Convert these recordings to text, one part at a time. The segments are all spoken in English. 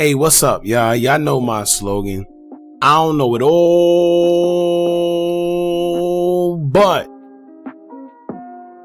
Hey, what's up, y'all? Y'all know my slogan. I don't know it all, but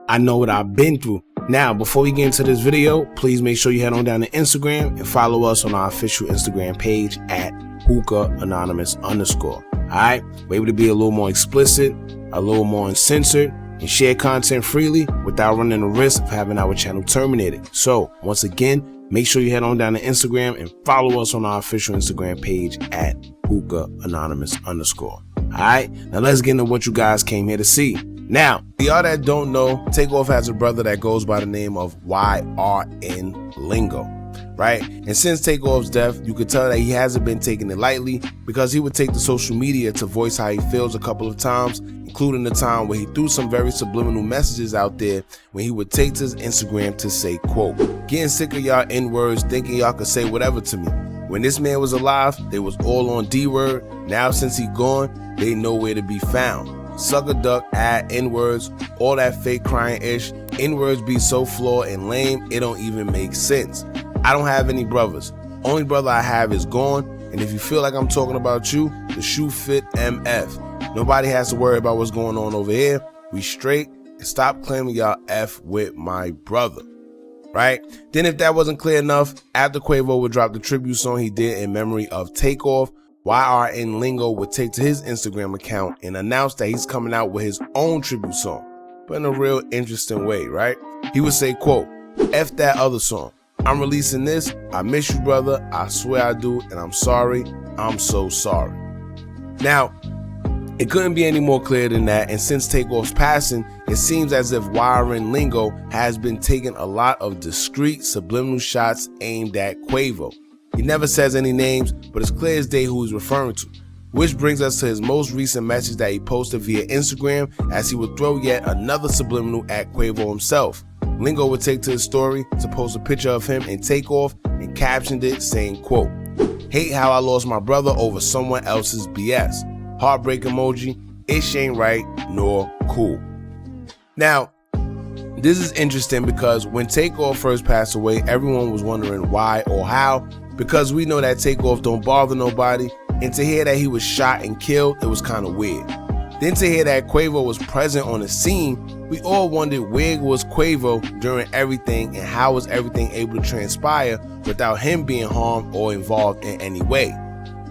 I know what I've been through. Now, before we get into this video, please make sure you head on down to Instagram and follow us on our official Instagram page at Hookah Anonymous _. Alright? We're able to be a little more explicit, a little more uncensored, and share content freely without running the risk of having our channel terminated. So, once again, make sure you head on down to Instagram and follow us on our official Instagram page at Hookah Anonymous _. Alright, now let's get into what you guys came here to see. Now, y'all that don't know, Takeoff has a brother that goes by the name of YRN Lingo, right? And since Takeoff's death, you could tell that he hasn't been taking it lightly, because he would take to social media to voice how he feels a couple of times, including the time where he threw some very subliminal messages out there when he would take to his Instagram to say, quote, "Getting sick of y'all N-words, thinking y'all could say whatever to me. When this man was alive, they was all on D-word. Now since he gone, they nowhere to be found. Sucker duck, add N-words, all that fake crying ish. N-words be so flawed and lame, it don't even make sense. I don't have any brothers. Only brother I have is gone, and if you feel like I'm talking about you, the shoe fit MF. Nobody has to worry about what's going on over here. We straight, and stop claiming y'all F with my brother." Right? Then if that wasn't clear enough, after Quavo would drop the tribute song he did in memory of Takeoff, YRN Lingo would take to his Instagram account and announce that he's coming out with his own tribute song, but in a real interesting way, right? He would say, quote, "F that other song. I'm releasing this. I miss you, brother. I swear I do, and I'm sorry. I'm so sorry." Now, it couldn't be any more clear than that, and since Takeoff's passing, it seems as if YRN Lingo has been taking a lot of discreet subliminal shots aimed at Quavo. He never says any names, but it's clear as day who he's referring to, which brings us to his most recent message that he posted via Instagram, as he would throw yet another subliminal at Quavo himself. Lingo would take to his story to post a picture of him and Takeoff and captioned it saying, quote, "Hate how I lost my brother over someone else's BS. Heartbreak emoji, it ain't right nor cool." Now, this is interesting because when Takeoff first passed away, everyone was wondering why or how, because we know that Takeoff don't bother nobody, and to hear that he was shot and killed, it was kind of weird. Then to hear that Quavo was present on the scene, we all wondered where was Quavo during everything, and how was everything able to transpire without him being harmed or involved in any way.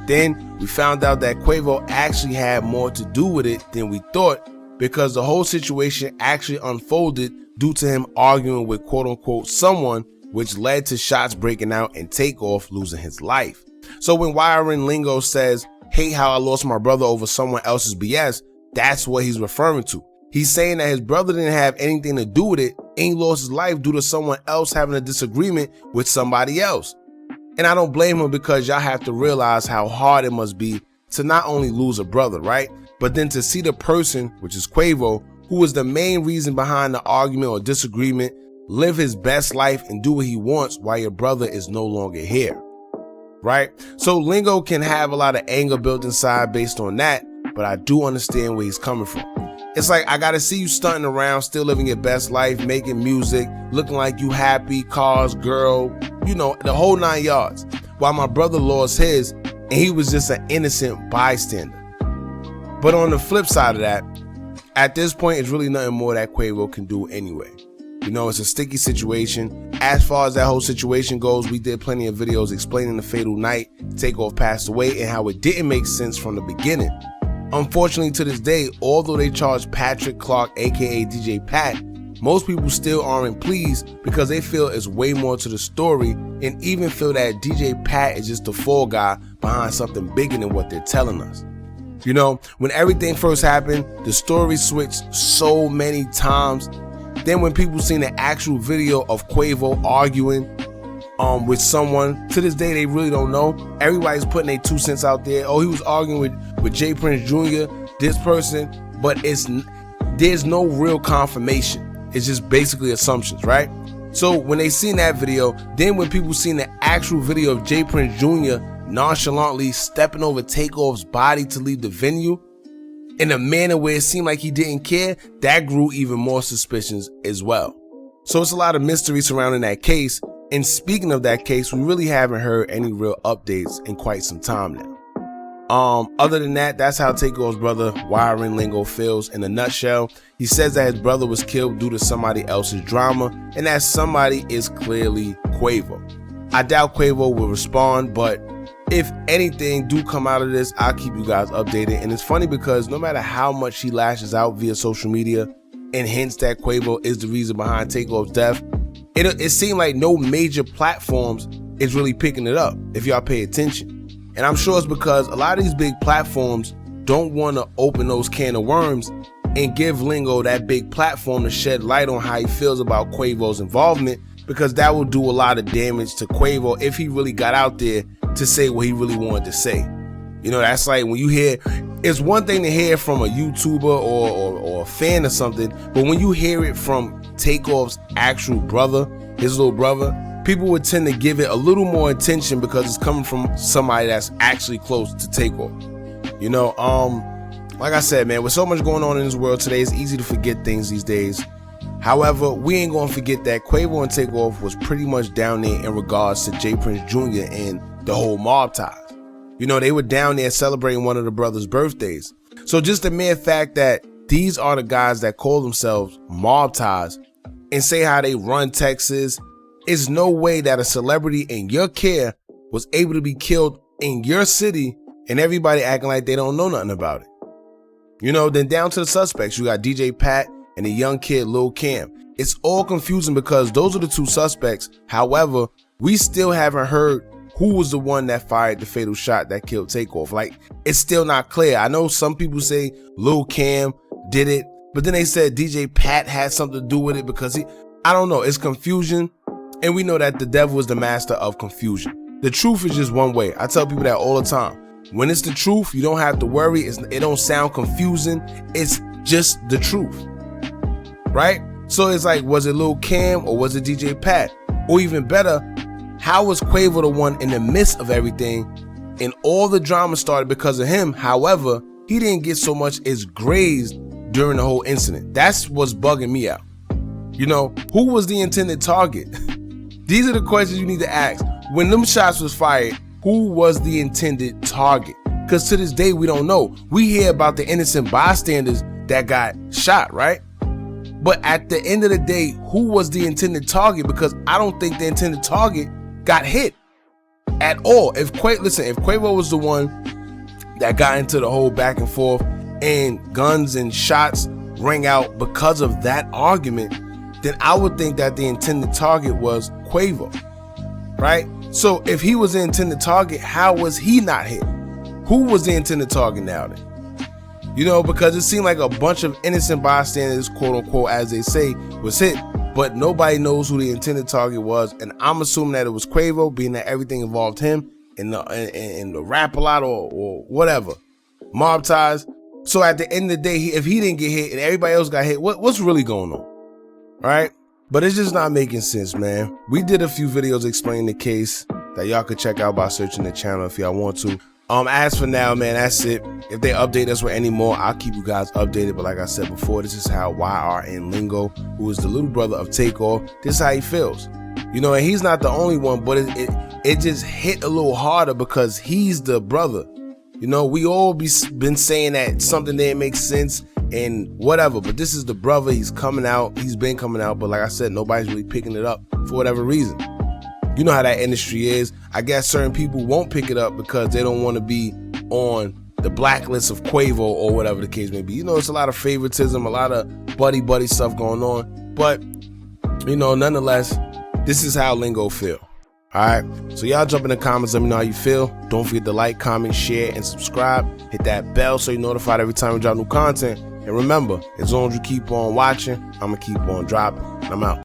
Then we found out that Quavo actually had more to do with it than we thought, because the whole situation actually unfolded due to him arguing with quote unquote someone, which led to shots breaking out and Takeoff losing his life. So when YRN Lingo says, "Hate how I lost my brother over someone else's BS," that's what he's referring to. He's saying that his brother didn't have anything to do with it, and he lost his life due to someone else having a disagreement with somebody else. And I don't blame him, because y'all have to realize how hard it must be to not only lose a brother, right? But then to see the person, which is Quavo, who was the main reason behind the argument or disagreement, live his best life and do what he wants while your brother is no longer here, right? So Lingo can have a lot of anger built inside based on that, but I do understand where he's coming from. It's like, I gotta see you stunting around, still living your best life, making music, looking like you happy, cars, girl, you know, the whole 9 yards, while my brother lost his and he was just an innocent bystander. But on the flip side of that, at this point, it's really nothing more that Quavo can do anyway. You know, it's a sticky situation. As far as that whole situation goes, we did plenty of videos explaining the fatal night Takeoff passed away and how it didn't make sense from the beginning. Unfortunately, to this day, although they charged Patrick Clark, aka DJ Pat, most people still aren't pleased, because they feel it's way more to the story, and even feel that DJ Pat is just the fall guy behind something bigger than what they're telling us. You know, when everything first happened, the story switched so many times. Then when people seen the actual video of Quavo arguing with someone, to this day they really don't know. Everybody's putting their 2 cents out there. Oh, he was arguing with J Prince Jr., this person, but there's no real confirmation. It's just basically assumptions, right? So when they seen that video, then when people seen the actual video of J Prince Jr. nonchalantly stepping over Takeoff's body to leave the venue in a manner where it seemed like he didn't care, that grew even more suspicions as well. So it's a lot of mystery surrounding that case, And speaking of that case, we really haven't heard any real updates in quite some time now. Other than that, that's how Takeoff's brother YRN Lingo feels in a nutshell. He says that his brother was killed due to somebody else's drama, and that somebody is clearly Quavo. I doubt Quavo will respond, but if anything do come out of this, I'll keep you guys updated. And it's funny because no matter how much he lashes out via social media and hints that Quavo is the reason behind Takeoff's death, it seemed like no major platforms is really picking it up, if y'all pay attention. And I'm sure it's because a lot of these big platforms don't want to open those can of worms and give Lingo that big platform to shed light on how he feels about Quavo's involvement, because that will do a lot of damage to Quavo if he really got out there to say what he really wanted to say. You know, that's like when you hear, it's one thing to hear from a YouTuber or a fan or something, but when you hear it from Takeoff's actual brother, his little brother, people would tend to give it a little more attention because it's coming from somebody that's actually close to Takeoff. You know, like I said, man, with so much going on in this world today, it's easy to forget things these days. However, we ain't gonna forget that Quavo and Takeoff was pretty much down there in regards to J Prince Jr. and the whole mob ties. You know, they were down there celebrating one of the brothers' birthdays. So just the mere fact that these are the guys that call themselves mob ties and say how they run Texas, it's no way that a celebrity in your care was able to be killed in your city and everybody acting like they don't know nothing about it. You know, then down to the suspects, you got DJ Pat and the young kid Lil Cam. It's all confusing because those are the two suspects. However, we still haven't heard who was the one that fired the fatal shot that killed Takeoff. Like, it's still not clear. I know some people say Lil Cam did it, but then they said DJ Pat had something to do with it because I don't know. It's confusion. And we know that the devil is the master of confusion. The truth is just one way. I tell people that all the time. When it's the truth, you don't have to worry. It don't sound confusing. It's just the truth, right? So it's like, was it Lil Cam or was it DJ Pat? Or even better, how was Quavo the one in the midst of everything and all the drama started because of him? However, he didn't get so much as grazed during the whole incident. That's what's bugging me out. You know, who was the intended target? These are the questions you need to ask. When them shots was fired, who was the intended target? Because to this day, we don't know. We hear about the innocent bystanders that got shot, right? But at the end of the day, who was the intended target? Because I don't think the intended target got hit at all. If Quavo was the one that got into the whole back and forth and guns and shots rang out because of that argument, then I would think that the intended target was Quavo, right? So if he was the intended target, how was he not hit? Who was the intended target now then? You know, because it seemed like a bunch of innocent bystanders, quote unquote, as they say, was hit, but nobody knows who the intended target was. And I'm assuming that it was Quavo, being that everything involved him in the rap a lot or whatever, mob ties. So at the end of the day, if he didn't get hit and everybody else got hit, what's really going on? Right? But it's just not making sense, man. We did a few videos explaining the case that y'all could check out by searching the channel if y'all want to. As for now, man, that's it. If they update us with any more, I'll keep you guys updated. But like I said before, this is how YRN Lingo, who is the little brother of Takeoff, this is how he feels. You know, and he's not the only one, but it just hit a little harder because he's the brother. You know, we all been saying that something didn't make sense and whatever, but this is the brother. He's coming out. He's been coming out, but like I said, nobody's really picking it up for whatever reason. You know how that industry is. I guess certain people won't pick it up because they don't want to be on the blacklist of Quavo or whatever the case may be. You know, it's a lot of favoritism, a lot of buddy stuff going on. But, you know, nonetheless, this is how Lingo feel. All right. So y'all jump in the comments. Let me know how you feel. Don't forget to like, comment, share, and subscribe. Hit that bell so you're notified every time we drop new content. And remember, as long as you keep on watching, I'm going to keep on dropping. I'm out.